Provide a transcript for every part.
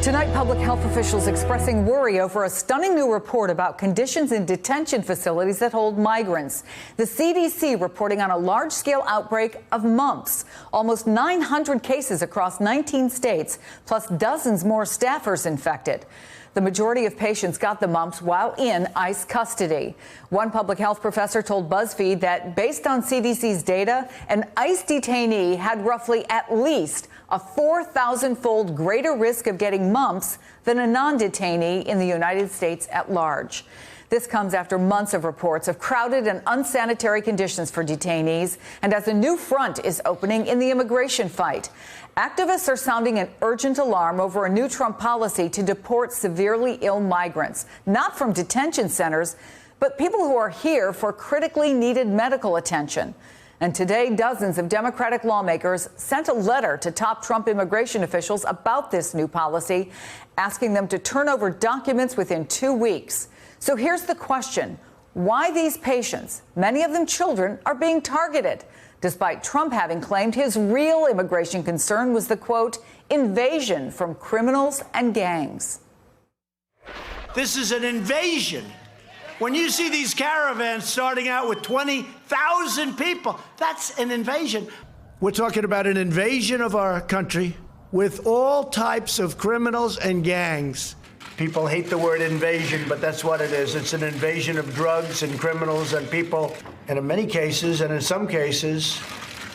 Tonight, public health officials expressing worry over a stunning new report about conditions in detention facilities that hold migrants. The CDC reporting on a large-scale outbreak of mumps. Almost 900 cases across 19 states, plus dozens more staffers infected. The majority of patients got the mumps while in ICE custody. One public health professor told BuzzFeed that based on CDC's data, an ICE detainee had roughly at least a 4,000-fold greater risk of getting mumps than a non-detainee in the United States at large. This comes after months of reports of crowded and unsanitary conditions for detainees, and as a new front is opening in the immigration fight. Activists are sounding an urgent alarm over a new Trump policy to deport severely ill migrants, not from detention centers, but people who are here for critically needed medical attention. And today, dozens of Democratic lawmakers sent a letter to top Trump immigration officials about this new policy, asking them to turn over documents within 2 weeks. So here's the question. Why these patients, many of them children, are being targeted, despite Trump having claimed his real immigration concern was the, quote, invasion from criminals and gangs. This is an invasion. When you see these caravans starting out with 20,000 people, that's an invasion. We're talking about an invasion of our country with all types of criminals and gangs. People hate the word invasion, but that's what it is. It's an invasion of drugs and criminals and people. And in many cases, and in some cases,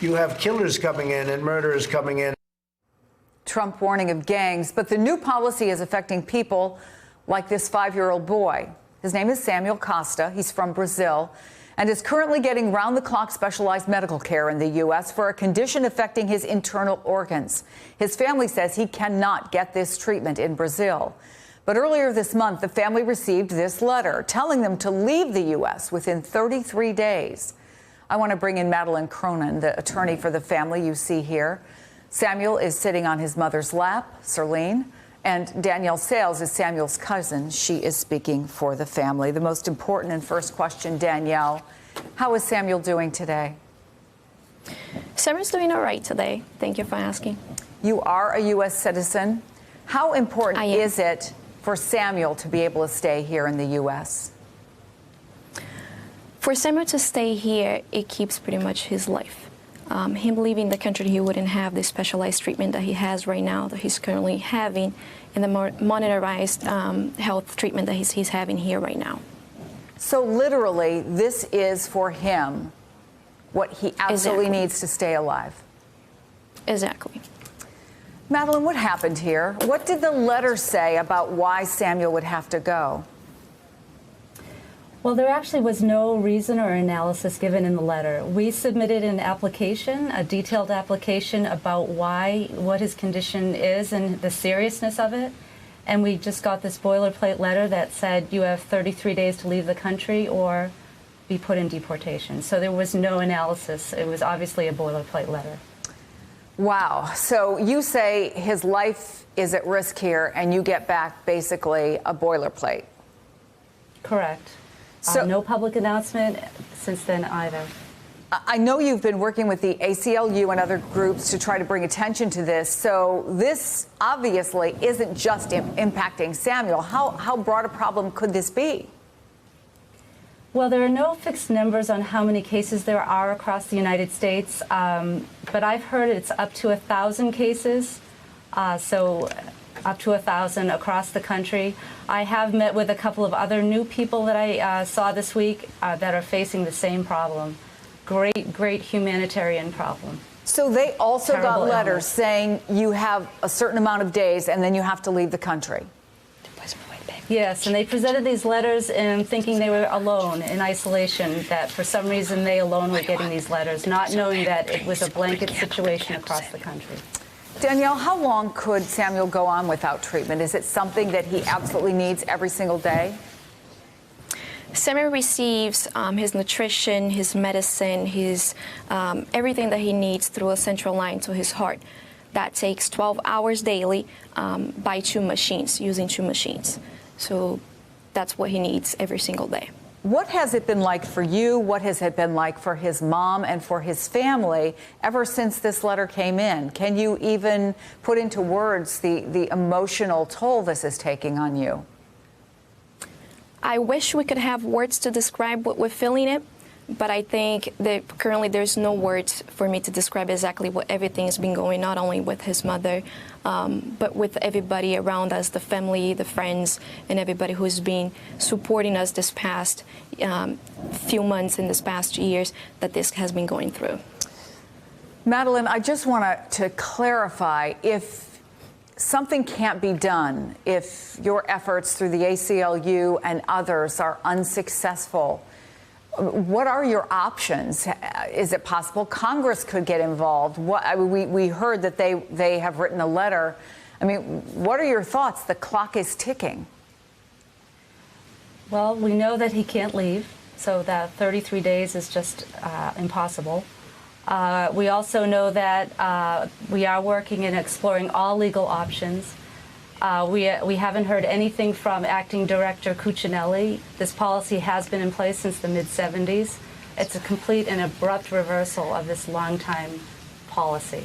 you have killers coming in and murderers coming in. Trump warning of gangs, but the new policy is affecting people like this 5-year-old boy. His name is Samuel Costa. He's from Brazil and is currently getting round-the-clock specialized medical care in the U.S. for a condition affecting his internal organs. His family says he cannot get this treatment in Brazil. But earlier this month, the family received this letter telling them to leave the U.S. within 33 days. I want to bring in Madeline Cronin, the attorney for the family you see here. Samuel is sitting on his mother's lap, Serlene, and Danielle Sales is Samuel's cousin. She is speaking for the family. The most important and first question, Danielle, how is Samuel doing today? Samuel's doing all right today. Thank you for asking. You are a U.S. citizen. How important is it for Samuel to be able to stay here in the U.S.? For Samuel to stay here, it keeps pretty much his life. Him leaving the country, he wouldn't have the specialized treatment that he has right now, that he's currently having, and the more monitorized health treatment that he's having here right now. So literally, this is for him what he absolutely needs to stay alive. Exactly. Madeline, what happened here? What did the letter say about why Samuel would have to go? Well, there actually was no reason or analysis given in the letter. We submitted an application, a detailed application about what his condition is and the seriousness of it. And we just got this boilerplate letter that said you have 33 days to leave the country or be put in deportation. So there was no analysis. It was obviously a boilerplate letter. Wow. So you say his life is at risk here and you get back basically a boilerplate. Correct. So, no public announcement since then either. I know you've been working with the ACLU and other groups to try to bring attention to this. So this obviously isn't just impacting Samuel. How broad a problem could this be? Well, there are no fixed numbers on how many cases there are across the United States, but I've heard it's up to 1,000 cases. So up to 1,000 across the country. I have met with a couple of other new people that I saw this week that are facing the same problem. Great humanitarian problem. So they also Terrible got letters illness. saying you have a certain amount of days and then you have to leave the country. Yes, and they presented these letters and thinking they were alone in isolation, that for some reason they alone were getting these letters, not knowing that it was a blanket situation across the country. Danielle, how long could Samuel go on without treatment? Is it something that he absolutely needs every single day? Samuel receives his nutrition, his medicine, his everything that he needs through a central line to his heart. That takes 12 hours daily by using two machines. So that's what he needs every single day. What has it been like for you? What has it been like for his mom and for his family ever since this letter came in? Can you even put into words the emotional toll this is taking on you? I wish we could have words to describe what we're feeling it, but I think that currently there's no words for me to describe exactly what everything has been going, not only with his mother, but with everybody around us, the family, the friends, and everybody who's been supporting us this past few months and this past years that this has been going through. Madeleine, I just want to clarify, if something can't be done, if your efforts through the ACLU and others are unsuccessful, what are your options? Is it possible Congress could get involved? We heard that they have written a letter. I mean, what are your thoughts? The clock is ticking. Well, we know that he can't leave, so that 33 days is just impossible. We also know that we are working and exploring all legal options. We haven't heard anything from Acting Director Cuccinelli. This policy has been in place since the mid-'70s. It's a complete and abrupt reversal of this long-time policy.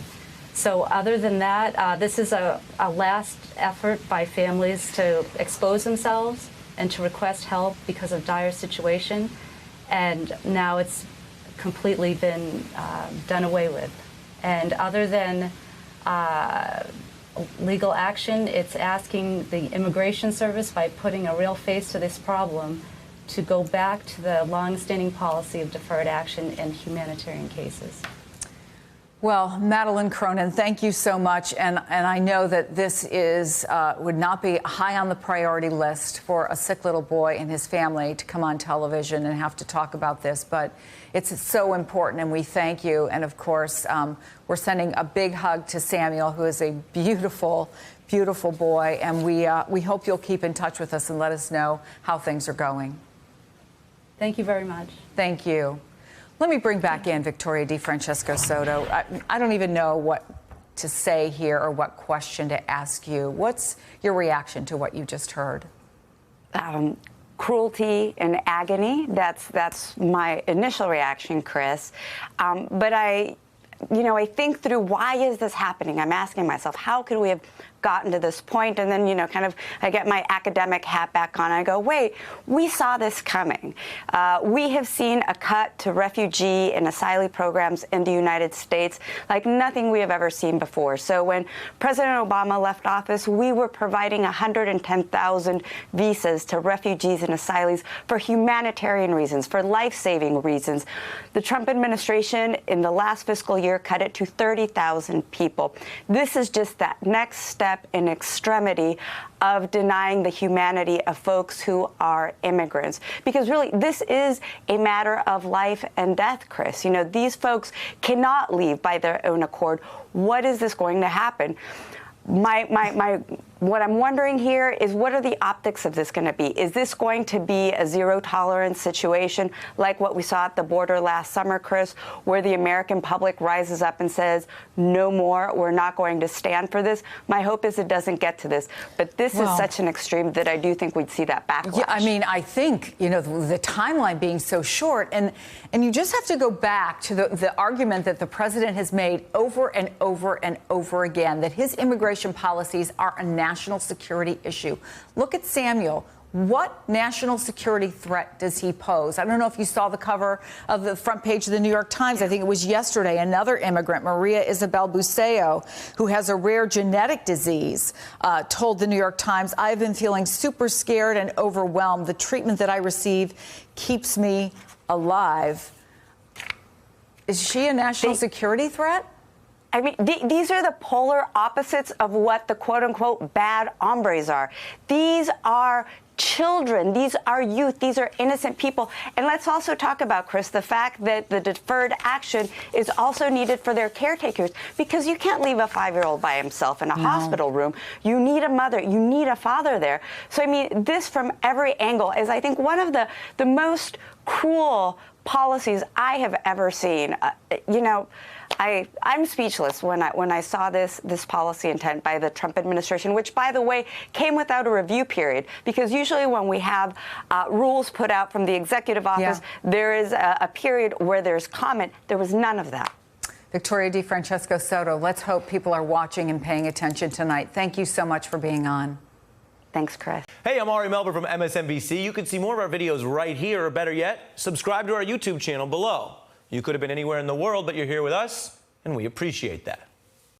So other than that, this is a last effort by families to expose themselves and to request help because of dire situation. And now it's completely been done away with. And other than legal action, it's asking the Immigration Service, by putting a real face to this problem, to go back to the long-standing policy of deferred action in humanitarian cases. Well, Madeleine Cronin, thank you so much. And I know that this would not be high on the priority list for a sick little boy and his family to come on television and have to talk about this, but it's so important, and we thank you. And of course, we're sending a big hug to Samuel, who is a beautiful, beautiful boy. And we hope you'll keep in touch with us and let us know how things are going. Thank you very much. Thank you. Let me bring back in Victoria DeFrancesco Soto. I don't even know what to say here or what question to ask you. What's your reaction to what you just heard? Cruelty and agony. That's my initial reaction, Chris. But I think through, why is this happening? I'm asking myself, how could we have gotten to this point? And then, I get my academic hat back on. I go, wait, we saw this coming. We have seen a cut to refugee and asylee programs in the United States like nothing we have ever seen before. So when President Obama left office, we were providing 110,000 visas to refugees and asylees for humanitarian reasons, for life-saving reasons. The Trump administration in the last fiscal year cut it to 30,000 people. This is just that next step in extremity of denying the humanity of folks who are immigrants. Because really, this is a matter of life and death, Chris. These folks cannot leave by their own accord. What is this going to happen? What I'm wondering here is, what are the optics of this going to be? Is this going to be a zero-tolerance situation like what we saw at the border last summer, Chris, where the American public rises up and says, no more, we're not going to stand for this? My hope is it doesn't get to this. But this is such an extreme that I do think we'd see that backlash. Yeah, I mean, I think, the timeline being so short, and you just have to go back to the argument that the president has made over and over and over again, that his immigration policies are a national security issue. Look at Samuel. What national security threat does he pose? I don't know if you saw the cover of the front page of the New York Times. I think it was yesterday. Another immigrant, Maria Isabel Buceo, who has a rare genetic disease, told the New York Times, "I've been feeling super scared and overwhelmed. The treatment that I receive keeps me alive." Is she a national security threat? I mean, these are the polar opposites of what the quote-unquote bad hombres are. These are children. These are youth. These are innocent people. And let's also talk about, Chris, the fact that the deferred action is also needed for their caretakers, because you can't leave a 5-year-old by himself in a hospital room. You need a mother. You need a father there. So, I mean, this from every angle is, I think, one of the most cruel policies I have ever seen. You know, I'm speechless when I saw this policy intent by the Trump administration, which, by the way, came without a review period, because usually when we have rules put out from the executive office, there is a period where there's comment. There was none of that. Victoria DeFrancesco Soto, let's hope people are watching and paying attention tonight. Thank you so much for being on. Thanks, Chris. Hey, I'm Ari Melber from MSNBC. You can see more of our videos right here, or better yet, subscribe to our YouTube channel below. You could have been anywhere in the world, but you're here with us, and we appreciate that.